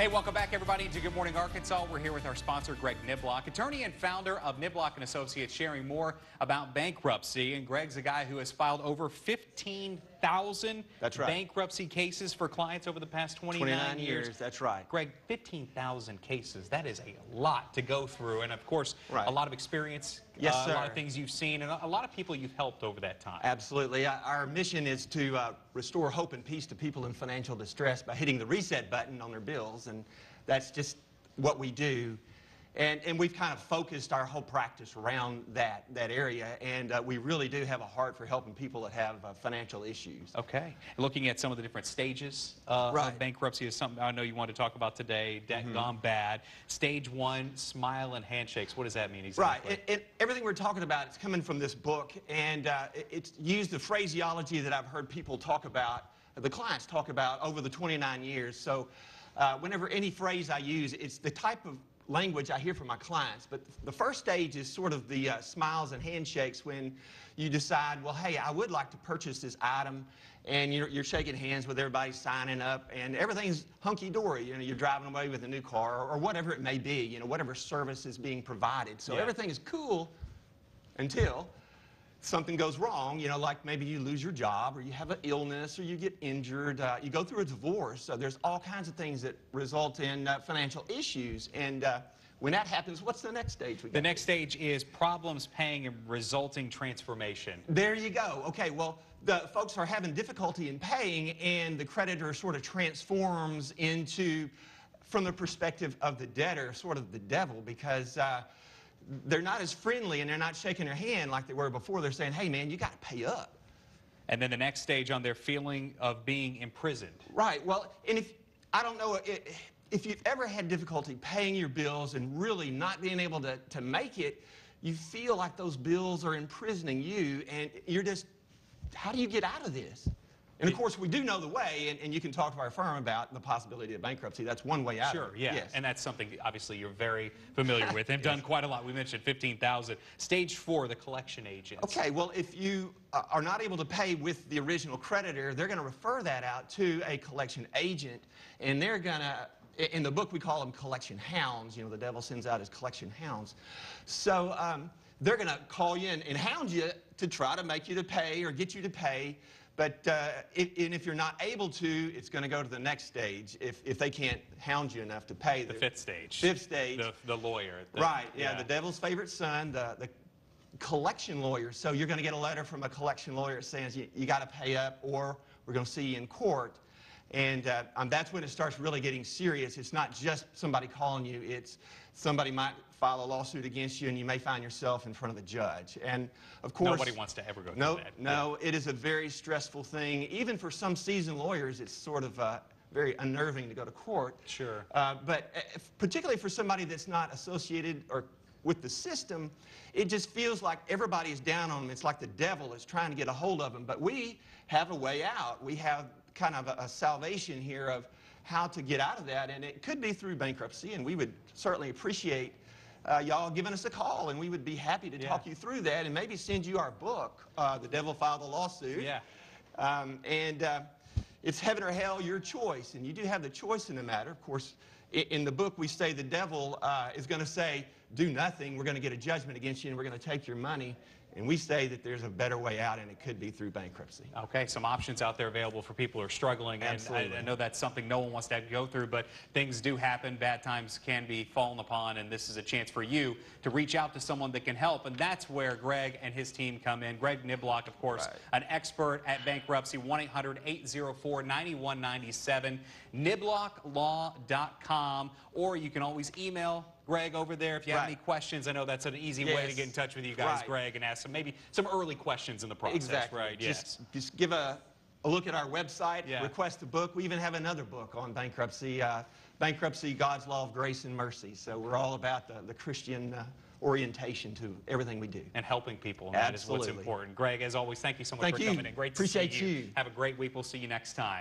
Hey, welcome back, everybody, to Good Morning Arkansas. We're here with our sponsor, Greg Niblock, attorney and founder of Niblock & Associates, sharing more about bankruptcy. And Greg's a guy who has filed over 15,000 bankruptcy cases for clients over the past 29 years. That's right. Greg, 15,000 cases, that is a lot to go through. And, of course, a lot of experience, yes, sir. A lot of things you've seen, and a lot of people you've helped over that time. Absolutely. Our mission is to restore hope and peace to people in financial distress by hitting the reset button on their bills. And that's just what we do. And we've kind of focused our whole practice around that area, and we really do have a heart for helping people that have financial issues. Okay. Looking at some of the different stages of bankruptcy is something I know you want to talk about today. Debt gone bad. Stage 1, smile and handshakes. What does that mean exactly? Right. Everything we're talking about is coming from this book, and it's used the phraseology that I've heard people talk about, the clients talk about over the 29 years. So whenever any phrase I use, it's the type of language I hear from my clients. But the first stage is sort of the smiles and handshakes when you decide, well, hey, I would like to purchase this item, and you're shaking hands with everybody, signing up, and everything's hunky-dory. You know, you're driving away with a new car or whatever it may be, you know, whatever service is being provided. So everything is cool until something goes wrong, you know, like maybe you lose your job, or you have an illness, or you get injured, you go through a divorce. So there's all kinds of things that result in financial issues. And when that happens, what's the next stage? The next stage is problems paying and resulting transformation. There you go. Okay, well, the folks are having difficulty in paying, and the creditor sort of transforms into, from the perspective of the debtor, sort of the devil, because they're not as friendly and they're not shaking their hand like they were before. They're saying, hey, man, you got to pay up. And then the next stage on their feeling of being imprisoned. Right. Well, and I don't know, if you've ever had difficulty paying your bills and really not being able to make it, you feel like those bills are imprisoning you, and you're just, how do you get out of this? And, of course, we do know the way, and you can talk to our firm about the possibility of bankruptcy. That's one way out of it. Sure, yeah. Yes. And that's something, obviously, you're very familiar with and done quite a lot. We mentioned 15,000. Stage 4, the collection agents. Okay, well, if you are not able to pay with the original creditor, they're going to refer that out to a collection agent, and they're going to, in the book, we call them collection hounds. You know, the devil sends out his collection hounds. So they're going to call you and hound you to try to make you to pay or get you to pay. But if you're not able to, it's going to go to the next stage if they can't hound you enough to pay. The fifth stage. Fifth stage. The lawyer. Right, yeah, the devil's favorite son, the collection lawyer. So you're going to get a letter from a collection lawyer saying you got to pay up, or we're going to see you in court. And that's when it starts really getting serious. It's not just somebody calling you. It's somebody might file a lawsuit against you, and you may find yourself in front of the judge. And, of course, nobody wants to ever go through that. No, it is a very stressful thing. Even for some seasoned lawyers, it's sort of very unnerving to go to court. Sure. But particularly for somebody that's not associated or with the system, it just feels like everybody is down on them. It's like the devil is trying to get a hold of them. But we have a way out. We have kind of a salvation here of how to get out of that, and it could be through bankruptcy, and we would certainly appreciate y'all giving us a call, and we would be happy to talk you through that and maybe send you our book, The Devil Filed a Lawsuit. Yeah. It's heaven or hell, your choice, and you do have the choice in the matter. Of course, in the book we say the devil is going to say, do nothing, we're going to get a judgment against you, and we're going to take your money. And we say that there's a better way out, and it could be through bankruptcy. Okay, some options out there available for people who are struggling. Absolutely. And I know that's something no one wants to go through, but things do happen. Bad times can be fallen upon, and this is a chance for you to reach out to someone that can help. And that's where Greg and his team come in. Greg Niblock, of course, an expert at bankruptcy, 1-800-804-9197, niblocklaw.com, or you can always email Greg over there if you have any questions. I know that's an easy way to get in touch with you guys, Greg, and ask maybe some early questions in the process. Exactly. Right. Just give a look at our website, request a book. We even have another book on bankruptcy, Bankruptcy, God's Law of Grace and Mercy. So we're all about the Christian orientation to everything we do. And helping people, and that is what's important. Greg, as always, thank you so much for coming in. Great to see you. Appreciate you. Have a great week. We'll see you next time.